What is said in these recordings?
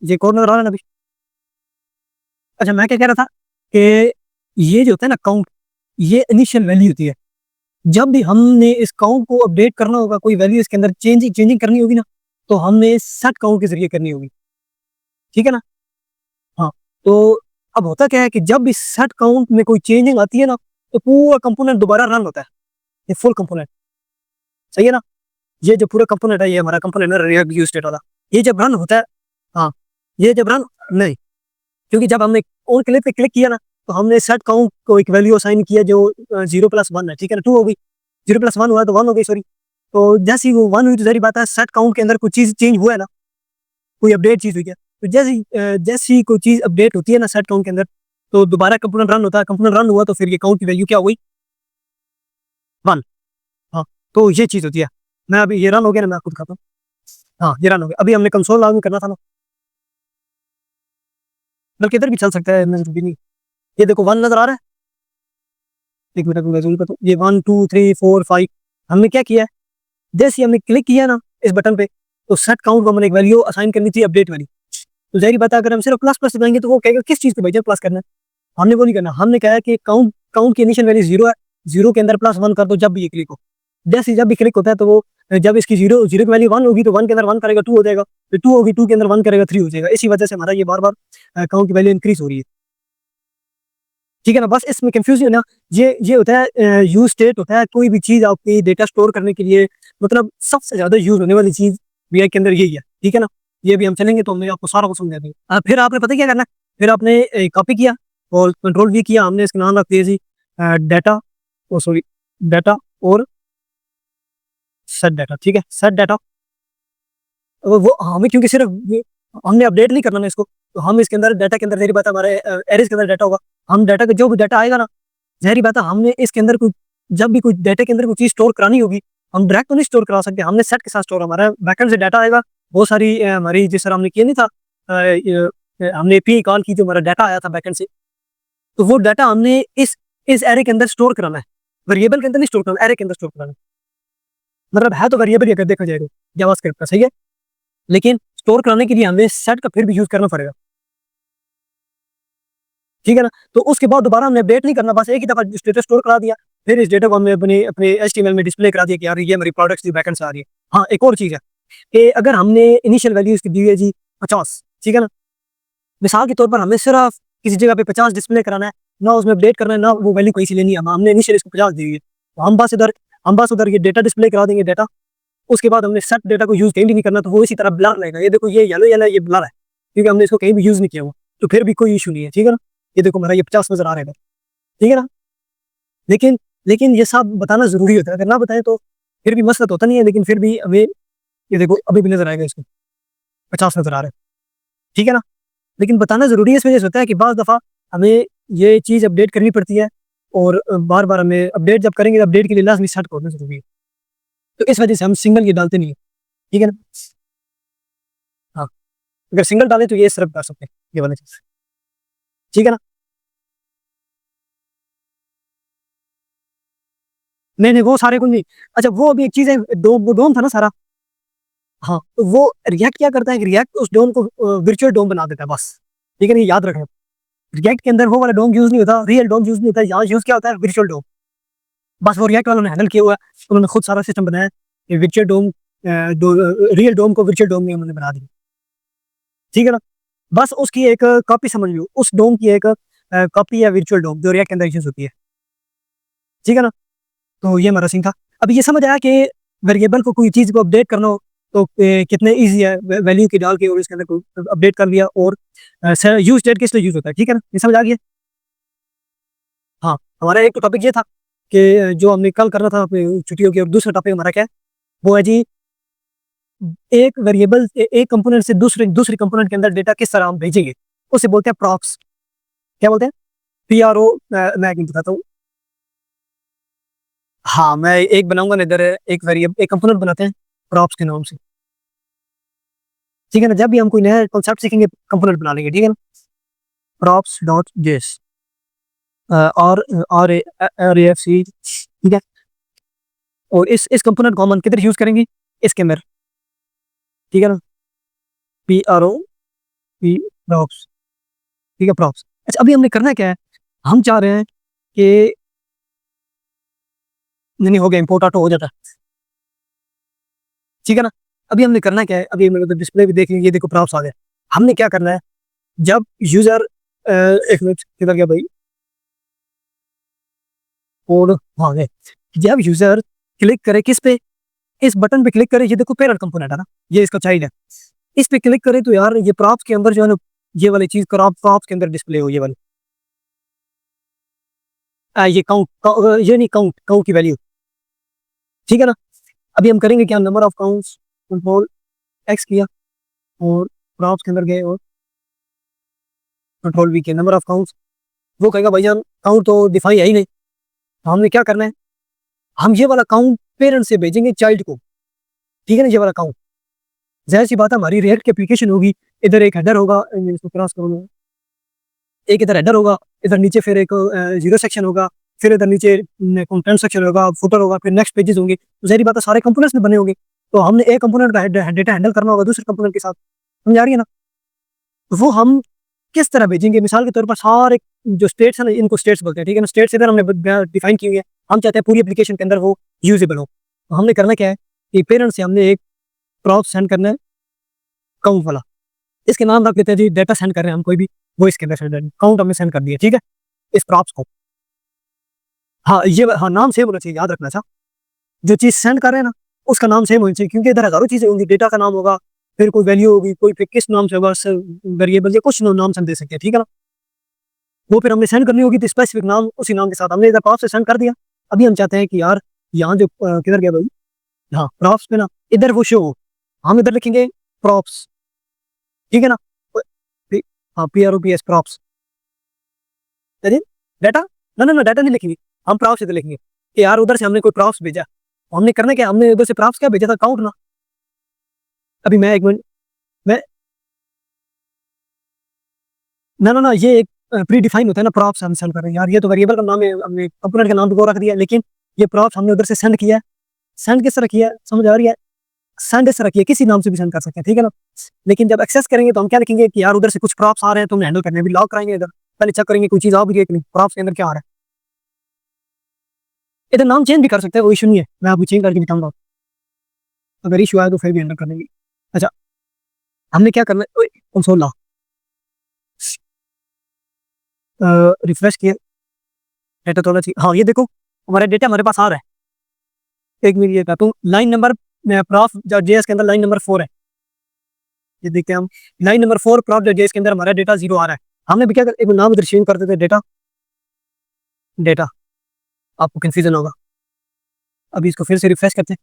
ये कोड नजर आ रहा है ना अभी? अच्छा, मैं क्या कह रहा था कि ये जो होता है ना काउंट, ये इनिशियल वैल्यू होती है। जब भी हमने इस काउंट को अपडेट करना होगा, कोई वैल्यू इसके अंदर चेंजिंग करनी होगी ना, तो हमने सेट काउंट के ज़रिए करनी होगी। ठीक है ना? हाँ, तो अब होता क्या है कि जब भी सेट काउंट में कोई चेंजिंग आती है ना, तो पूरा कंपोनेंट दोबारा रन होता है, ये फुल कंपोनेंट। सही है ना? ये जो पूरा कंपोनेंट है, ये हमारा कंपोनेंट है रिएक्ट व्यू स्टेट वाला। ये जब रन होता है, हाँ, ये जब रन नहीं, क्योंकि जब हमने ऑन क्लिक पे क्लिक किया ना, तो हमने सेट काउंट को एक वैल्यू असाइन किया जो 0+1 है। ठीक है ना? 2 हो गई, 0+1 हुआ तो 1 हो गई, सॉरी। तो जैसे ही वो 1 हुई तो ज़ाहिर बात है सेट काउंट के अंदर कोई चीज़ चेंज हुआ है ना, कोई अपडेट चीज़ हुई है। तो जैसी कोई चीज़ अपडेट होती है ना सेट काउंट के अंदर, तो दोबारा कंपोनेंट रन होता है। कंपोनेंट रन हुआ तो फिर ये काउंट की वैल्यू क्या हुई? 1। हाँ, तो ये चीज़ होती है। मैं अभी ये रन हो गया ना, मैं आपको दिखाता हूँ। हाँ, ये रन हो गया। अभी हमने कंसोल लॉग इन करना था ना, बल्कि इधर भी चल सकता है, मैं भी नहीं। ये देखो 1 नज़र आ रहा है? एक मिनट मैं ज़ूम करता हूँ। ये 1 2 3 4 5 हमने क्या किया है, जैसे ही हमने क्लिक किया ना इस बटन पे, तो सेट काउंट को हमने एक वैल्यू असाइन करनी थी अपडेट वाली। तो ज़ाहिर बात है अगर हम सिर्फ प्लस प्लस दबाएँगे तो वो कहेगा किस चीज़ पे भैया प्लस करना है? हमने वो नहीं करना। हमने कहा है कि काउंट काउंट की इनिशियल वैल्यू 0 है, 0 के अंदर +1 कर दो जब भी ये क्लिक हो। जैसे ही जब भी क्लिक होता है तो वो जब इसकी 0 की वैल्यू 1 होगी तो 1 के अंदर 1 करेगा 2 हो जाएगा, फिर 2 होगी 2 के अंदर 1 करेगा 3 हो जाएगा। इसी वजह से हमारा ये बार-बार काउंट की वैल्यू इंक्रीज़ हो रही है। ठीक है ना? बस इसमें कन्फ्यूज़न ना, ये होता है यूज़ स्टेट होता है, कोई भी चीज़ आपकी डेटा स्टोर करने के लिए, मतलब सबसे ज़्यादा यूज़ होने वाली चीज़ वीआई के अंदर यही है। ठीक है ना? ये भी हम चलेंगे तो मैं आपको सारा कुछ समझा देंगे। फिर आपने पता है क्या करना है? फिर आपने कॉपी किया और कंट्रोल वी किया, हमने इसका नाम रख दिया जी डाटा, ओह सॉरी, डाटा और सेट डाटा। ठीक है? सेट डाटा, वो हमें क्योंकि सिर्फ हमने अपडेट नहीं करना ना इसको, तो हम इसके अंदर डाटा के अंदर ज़ाहिर बात है हमारे एरेज़ के अंदर डाटा होगा। हम डाटा का जो भी डाटा आएगा ना, ज़ाहिर बात है हमने इसके अंदर कोई, जब भी कोई डाटा के अंदर कोई चीज़ स्टोर करानी होगी, हम डायरेक्ट तो नहीं स्टोर करा सकते, हमने सेट के साथ स्टोर, हमारा बैकएंड से डाटा आएगा, बहुत सारी हमारी जिस तरह हमने किया नहीं था, हमने एपीआई कॉल की, जो हमारा डाटा आया था बैकएंड से, तो वो डाटा हमने इस एरे के अंदर स्टोर कराना है। वेरिएबल के अंदर नहीं स्टोर कराना, एरे के अंदर स्टोर कराना है। मतलब है तो वेरिएबल ही अगर देखा जाए तो जावास्क्रिप्ट का, सही है? लेकिन स्टोर कराने के लिए हमें सेट का फिर भी यूज़ करना पड़ेगा। ठीक है ना? तो उसके बाद दोबारा हमने अपडेट नहीं करना, बस एक ही दफ़ा स्टेटस स्टोर करा दिया, फिर इस डेटा को हमने अपने अपने एचटीएमएल में डिस्प्ले करा दिया कि यार ये हमारी प्रोडक्ट्स की बैकएंड से आ रही है। हाँ, एक और चीज़ है कि अगर हमने इनिशियल वैल्यू इसकी दी है जी 50, ठीक है ना? मिसाल के तौर पर हमें सिर्फ किसी जगह पे 50 डिस्प्ले कराना है, ना उसमें अपडेट करना है, ना वो वैल्यू कहीं से लेनी है, हमने इनिशियल इसको 50 दी हुई है। तो हम बस उधर ये डेटा डिस्प्ले करा देंगे डाटा, उसके बाद हमने सेट डेटा को यूज़ कहीं भी नहीं करना, तो वो इसी तरह ब्लर रहेगा। ये देखो ये येलो है, ये ब्लर है, क्योंकि हमने इसको कहीं भी यूज़ नहीं किया हुआ, तो फिर भी कोई इश्यू नहीं है, ठीक है ना? ये देखो हमारा ये 50 नज़र आ रहा है इधर, ठीक है ना? लेकिन लेकिन ये सब बताना ज़रूरी होता है, अगर ना बताएँ तो फिर भी मसला तो होता नहीं है, लेकिन फिर भी हमें ये देखो अभी भी नज़र आएगा इसको, 50 नज़र आ रहा है, ठीक है ना? लेकिन बताना ज़रूरी है, इस वजह से होता है कि बाज़ दफ़ा हमें ये चीज़ अपडेट करनी पड़ती है, और बार-बार हमें अपडेट जब करेंगे, अपडेट के लिए लाज़मी सेट होना ज़रूरी है। तो इस वजह से हम सिंगल ये डालते नहीं हैं, ठीक है ना? हाँ, अगर सिंगल डालें तो ये सिर्फ कर सकते हैं, ये वाला चीज़, ठीक है ना? नहीं, नहीं, वो सारे को नहीं। अच्छा, वो अभी एक चीज़ है, वो डोम था ना सारा, हाँ, तो वो रिएक्ट क्या करता है कि रिएक्ट उस डोम को वर्चुअल डोम बना देता है बस, ठीक है ना? ये याद रखना। रिएक्ट के अंदर वो वाला डोम यूज़ नहीं होता, रियल डोम यूज़ नहीं होता, यहाँ यूज़ क्या होता है वर्चुअल डोम। बस वो रिएक्ट वालों ने हैंडल किया हुआ है, उन्होंने खुद सारा सिस्टम बनाया है, ये वर्चुअल डोम रियल डोम को वर्चुअल डोम में उन्होंने बना दिया, ठीक है ना? बस उसकी एक कॉपी समझ लो, उस डोम की एक कॉपी है वर्चुअल डोम जो रिएक्ट के अंदर यूज़ होती है, ठीक है ना? तो ये हमारा सीन था। अब ये समझ आया कि वेरिएबल को कोई चीज़ को अपडेट करना हो तो कितने ईज़ी है, वैल्यू की डाल के और इसके अंदर को अपडेट कर लिया, और यूज़ स्टेट किस लिए यूज़ होता है, ठीक है ना? ये समझ आ गया? हाँ, हमारा एक तो टॉपिक ये था कि जो हमने कल करना था अपनी छुट्टियों की, और दूसरा टॉपिक हमारा क्या है? वो है जी एक वेरिएबल एक कंपोनेंट से दूसरे कंपोनेंट के अंदर डेटा किस तरह हम भेजेंगे, उसे बोलते हैं प्रॉप्स। क्या बोलते हैं? पीआरओ, मैं एक बताता हूँ। हाँ, मैं एक बनाऊँगा ना इधर, एक कंपोनेंट बनाते हैं प्रॉप्स के नाम से, ठीक है ना? जब भी हम कोई नया कॉन्सेप्ट सीखेंगे कंपोनेंट बना लेंगे, ठीक है ना? प्रॉप्स डॉट जेएस, और आरएएफसी, ठीक है? और इस कंपोनेंट को हम किधर यूज़ करेंगे? इसके अंदर, ठीक है ना? पीआरओ पी प्रॉप्स, ठीक है, प्रॉप्स। अच्छा, अभी हमने करना क्या है, हम चाह रहे हैं कि नहीं हो गया, इम्पोर्ट ऑटो हो जाता है, ठीक है ना। अभी हमने करना क्या है, अभी मेरे तो डिस्प्ले भी देख लीजिए, ये देखो प्रॉप्स आ गए। हमने क्या करना है, जब यूजर एक मिनट किधर गया भाई, कोड, हाँ गए। जब यूजर क्लिक करे किस पे, इस बटन पे क्लिक करे, ये देखो पेरेंट कंपोनेंट है ना, ये इसका चाइल्ड है, इस पे क्लिक करे तो यार ये प्रॉप्स के अंदर जो है ना, ये वाली चीज प्रॉप्स के अंदर डिस्प्ले हो, ये वाली ये काउंट, ये नहीं, काउंट काउंट की वैल्यू, ठीक है ना। अभी हम करेंगे क्या, number of counts, control x किया और प्रॉप्स के अंदर गए और कंट्रोल वी किया, नंबर ऑफ काउंट्स। वो कहेगा भाईजान काउंट तो डिफाइन है ही नहीं, तो हमने क्या करना है, हम ये वाला काउंट पेरेंट से भेजेंगे चाइल्ड को, ठीक है ना, ये वाला काउंट। जाहिर सी बात है, हमारी रिएक्ट की एप्लीकेशन होगी, इधर एक हेडर होगा, इसको क्रॉस करूंगा, एक इधर हेडर होगा, इधर नीचे फिर एक जीरो सेक्शन होगा, फिर इधर नीचे कंटेंट सेक्शन होगा, फुटर होगा, फिर नेक्स्ट पेजेस होंगे, तो जाहिर बात है सारे कंपोनेंट्स में बने होंगे। तो हमने एक कंपोनेंट का डेटा हैंडल करना होगा दूसरे कंपोनेंट के साथ, समझ आ रही है ना। तो वो हम किस तरह भेजेंगे, मिसाल के तौर पर सारे जो स्टेट्स है ना, इनको स्टेट्स बोलते हैं, ठीक है ना, स्टेट्स इधर हमने डिफाइन की हुई है, हम चाहते हैं पूरी एप्लीकेशन के अंदर वो यूजेबल हो। तो हमने करना क्या है कि पेरेंट से हमने एक प्रॉप सेंड करना है, काउंट वाला, इसके नाम रख देते हैं जी, डेटा सेंड कर रहे हैं हम कोई भी, वो इसके अंदर सेंड, काउंट हमने सेंड कर दिया, ठीक है, इस प्रॉप्स को। हाँ ये, हाँ नाम सेम होना चाहिए, याद रखना। अच्छा, जो चीज़ सेंड कर रहे हैं ना, उसका नाम सेम होना चाहिए, क्योंकि इधर हजारों चीज़ें होंगी, डेटा का नाम होगा, फिर कोई वैल्यू होगी, कोई फिर किस नाम से होगा, वेरिएबल या कुछ नाम से हम दे सकते हैं, ठीक है ना। वो फिर हमने सेंड करनी होगी तो स्पेसिफिक नाम उसी नाम के साथ हमने इधर प्रॉप्स से सेंड कर दिया। अभी हम चाहते हैं कि यार यहाँ जो किधर गया भाई, हाँ प्रॉप्स पे ना, इधर वो शो हो, हम इधर लिखेंगे प्रॉप्स, ठीक है ना। हाँ P R O P S props, data, ना ना ना डाटा नहीं लिखेंगे, हम प्रॉप्स इधर लिखेंगे कि यार उधर से हमने कोई प्रॉप्स भेजा, हमने करना क्या, हमने उधर से प्रॉप्स क्या भेजा था, काउंट ना। अभी मैं एक मिनट, मैं, ना ना ना, ये एक प्री डिफाइन होता है ना, प्रॉप्स हम सेंड कर रहे हैं यार, ये तो वेरिएबल का नाम है, हमने कंपोनेंट का नाम तो वो रख दिया, लेकिन ये प्रॉप्स हमने उधर से सेंड किया है। सेंड किस तरह किया है, समझ आ रही है, सेंड इस तरह किया, किसी नाम से भी सेंड कर सकते हैं, ठीक है ना। लेकिन जब एक्सेस करेंगे तो हम क्या लिखेंगे कि यार उधर से कुछ प्रॉप्स आ रहे हैं तो हम हैंडल करने भी लॉक कराएंगे, इधर पहले चेक करेंगे कोई चीज आ भी गई कि नहीं, प्रॉप्स के अंदर क्या आ रहा है। इधर नाम चेंज भी कर सकते हैं, वो इशू नहीं है, मैं आपको चेंज करके दिखाऊंगा, अगर इशू आया तो फिर भी हैंडल कर देंगे। अच्छा, हमने क्या करना है, कंसोल ला, रिफ्रेश किया, डेटा थोड़ा चाहिए, हाँ ये देखो हमारा डेटा हमारे पास आ रहा है। एक मिनट ये कहता हूँ, लाइन नंबर प्रॉफ जेएस के अंदर लाइन नंबर 4 है, ये देखते हैं हम, लाइन नंबर 4 प्रॉफ जेएस के अंदर हमारा डेटा 0 आ रहा है। हमने भी क्या कर, एक नाम इधर चेंज कर देते हैं, डेटा, डेटा, आपको कंफ्यूजन होगा। अभी इसको फिर से रिफ्रेश करते हैं,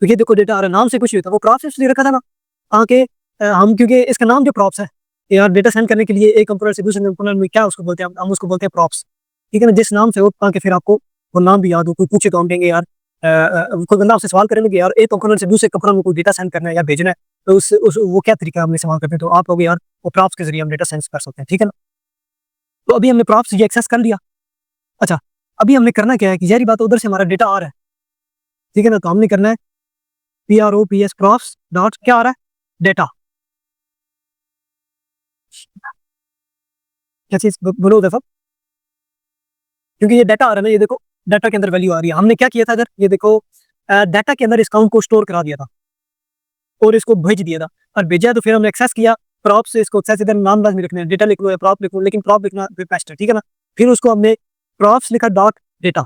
तो ये देखो डेटा आ रहा है, नाम से कुछ नहीं होता, वो प्रॉप्स से रखा था ना आके, हम क्योंकि इसका नाम जो प्रॉप्स है यार, डेटा सेंड करने के लिए एक कंपोनेंट से दूसरे कंपोनेंट में क्या उसको बोलते हैं, हम उसको बोलते हैं प्रॉप्स, ठीक है ना। जिस नाम से हो आके फिर आपको वो नाम भी याद हो, कोई पूछे तो हम कहेंगे यार, कोई बंदा आपसे सवाल करेंगे कि यार एक कंपोनेंट से दूसरे कंपोनेंट में कोई डेटा सेंड करना है या भेजना है, तो उस वो क्या तरीका हमने सवाल करते हैं, तो आप कहोगे यार वो प्रॉप्स के जरिए हम डेटा सेंड कर सकते हैं, ठीक है ना। तो अभी हमने प्रॉप्स ये एक्सेस कर लिया। अच्छा, अभी हमने करना क्या है कि यारी बात उधर से हमारा डेटा आ रहा है, ठीक है ना, तो हमने करना है P R O P S props dot क्या आ रहा है, डेटा, क्या चीज बोलो उधर सब, क्योंकि ये डाटा आ रहा है ना, ये देखो डाटा के अंदर वैल्यू आ रही है। हमने क्या किया था इधर, ये देखो डाटा के अंदर इस काउंट को स्टोर करा दिया था और इसको भेज दिया था, और भेजा तो फिर हमने एक्सेस किया, प्रॉप से इसको एक्सेस इधर नाम लाजमी रखना है, डेटा लिख लो या प्रॉप लिख लो, लेकिन प्रॉप लिखना बेस्ट है, ठीक है ना। फिर उसको हमने प्रॉप्स लिखा डॉट डेटा,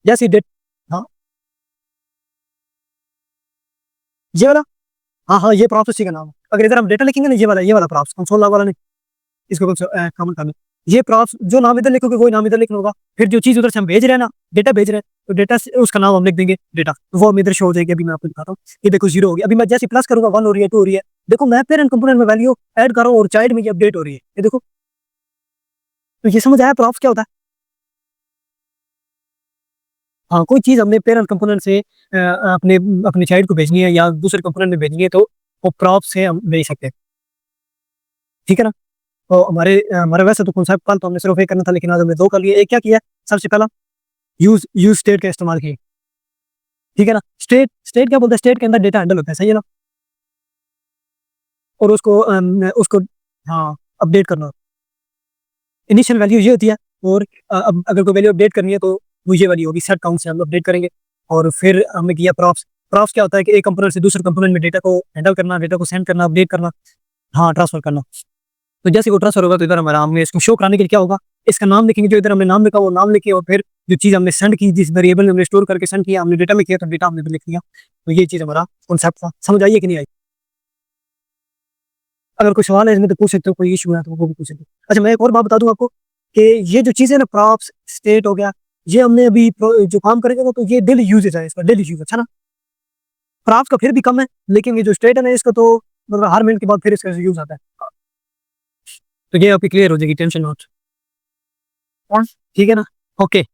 जैसे डेट, हाँ ये वाला, हाँ हाँ ये प्रॉप्स उसी का नाम है। अगर इधर हम डेटा लिखेंगे ना, ये वाला प्रॉप्स, कंसोल लॉग वाला नहीं, इसको कमेंट करना, ये प्रॉप्स जो नाम इधर लिखोगे वही नाम इधर लिखना होगा। फिर जो चीज उधर से हम भेज रहे हैं ना, डेटा भेज रहे हैं, तो डेटा उसका नाम हम लिख देंगे डेटा, तो वो हम इधर शो हो जाएगी। अभी मैं आपको दिखाता हूँ, ये देखो 0 हो गया। अभी मैं जैसे प्लस करूंगा 1 हो रही है, 2 हो रही है, देखो मैं पेरेंट कंपोनेंट में वैल्यू ऐड कर रहा हूँ और चाइल्ड में ये अपडेट हो रही है, ये देखो। तो ये समझ आया प्रॉप्स क्या होता है। हाँ कोई चीज हमने पेरेंट कंपोनेंट से अपने अपने चाइल्ड को भेजनी है या दूसरे कंपोनेंट में भेजनी है, तो वो प्रॉप्स से हम भेज सकते हैं, ठीक है ना। तो हमारे वैसे तो कॉन्सेप्ट कल तो हमने सिर्फ एक करना था, लेकिन आज हमने 2 कर लिए। एक क्या किया, सबसे पहला यूज स्टेट का इस्तेमाल किया, ठीक है ना। स्टेट स्टेट क्या बोलते हैं, स्टेट के अंदर डेटा हैंडल होता है, सही है ना। और उसको हाँ, अपडेट करना। इनिशियल वैल्यू ये होती है और अब अगर कोई वैल्यू अपडेट करनी है तो वो ये वाली होगी, सेट काउंट से हम अपडेट करेंगे। और फिर हमने किया प्रॉप्स। प्रॉप्स क्या होता है कि एक कंपोनेंट से दूसरे कंपोनेंट में डेटा को हैंडल करना, डेटा को सेंड करना, अपडेट करना, हाँ, ट्रांसफर करना। तो जैसे वो ट्रांसफर होगा तो इधर हमारा हमने इसको शो कराने के लिए क्या होगा, इसका नाम लिखेंगे, जो इधर हमने नाम लिखा वो नाम लिखे, और फिर जो चीज़ हमने सेंड की, जिस वेरिएबल में हमने स्टोर करके सेंड किया, हमने डेटा में किया तो डेटा हमने इधर लिख दिया। तो ये चीज़ हमारा कॉन्सेप्ट था। समझ आई है कि नहीं आई? अगर कोई सवाल है इसमें तो पूछ सकते हो, कोई इशू है तो वो भी पूछ सकते हो। अच्छा, मैं एक और बात बता दूं आपको कि ये जो चीज़ है ना, प्रॉप्स, स्टेट हो गया, ये हमने अभी जो काम करेंगे वो, तो ये डेली यूजेज है, इसका डेली यूज, अच्छा ना। प्रॉप्स का फिर भी कम है, लेकिन ये जो स्टेट है ना, इसका तो मतलब हर मिनट के बाद फिर इसका यूज आता है। तो ये आपकी क्लियर हो जाएगी, टेंशन नॉट। ठीक है ना? ओके।